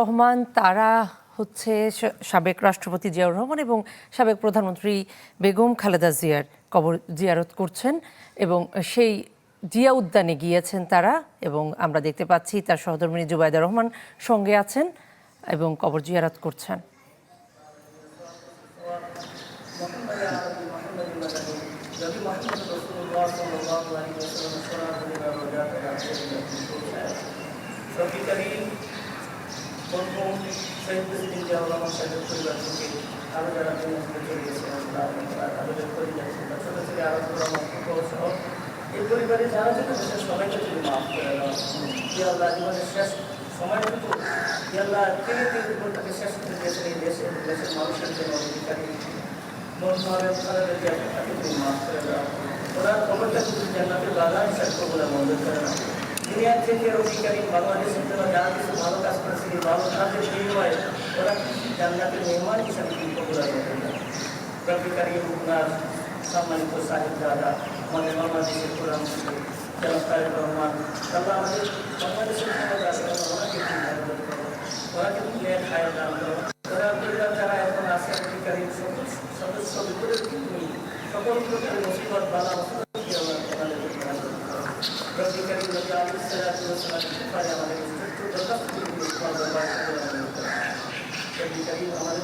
রহমান তারা হচ্ছে সাবেক রাষ্ট্রপতি জিয়াউর রহমান এবং সাবেক প্রধানমন্ত্রী বেগম খালেদা জিয়ার কবর জিয়ারত করছেন এবং সেই জিয়া উদ্যানে গিয়েছেন তারা এবং আমরা দেখতে পাচ্ছি তার সহধর্মিণী জুবাইদা রহমান সঙ্গে আছেন এবং কবর জিয়ারত করছেন। শহীদ প্রেসিডেন্ট জিয়াউর রহমান সাহেবের পরিবার থেকে আরও যারা চলিয়েছিলেন তাদের পরিবার ছোটো থেকে আরো সহ এই পরিবারে যারা যেন দেশের সবাইকে তিনি মাফ করে জিয়াউল্লাহ জীবনের শেষ সময়টুকু জিয়াউল্লাহ তিনি তাকে শেষ করে দিয়েছেন এই দেশের মানুষের জন্য অধিকারী মন মহাবেদ খালেদা জিয়া তাকে তিনি মাফ করে দেওয়া ওরা খবরটা শুধু জান্নাতের বাগান শেষ বলে মনে করে না দুনিয়ার থেকে অধিকারী বাংলাদেশের জন্য যারা কিছু ভালো কাজ করেছে এই ভালো কাজের বিনিময়ে ওরা জান্নাতের মেহমান হিসাবে কবুল করবেন। রফিকারী ওনার সম্মানিত সাহেব দাদা আমাদের বাংলাদেশের প্রধানমন্ত্রী জনাব তারেক রহমান তারপর আমাদের বাংলাদেশের ওরাকে প্লেয়ার খায় দান করো ওরা পরিবার যারা এখন আছে অধিকারী সদস্য বিপদের সকল প্রকার মুসিবত বালা রফিকারী আমাদের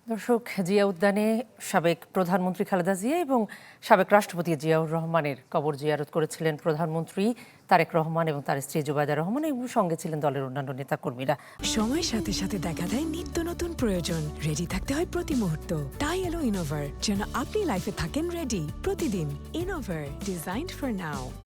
দর্শক, জিয়া উদ্যানে সাবেক প্রধানমন্ত্রী খালেদা জিয়া এবং সাবেক রাষ্ট্রপতি জিয়াউর রহমানের কবর জিয়ারত করেছিলেন প্রধানমন্ত্রী তারেক রহমান এবং তার স্ত্রী জুবাইদা রহমান এবং সঙ্গে ছিলেন দলের অন্যান্য নেতাকর্মীরা। সময়ের সাথে সাথে দেখা দেয় নিত্য নতুন প্রয়োজন, রেডি থাকতে হয় প্রতি মুহূর্ত। তাই এলো ইনোভার, যেন আপনি লাইফে থাকেন রেডি প্রতিদিন। Innova, designed for now.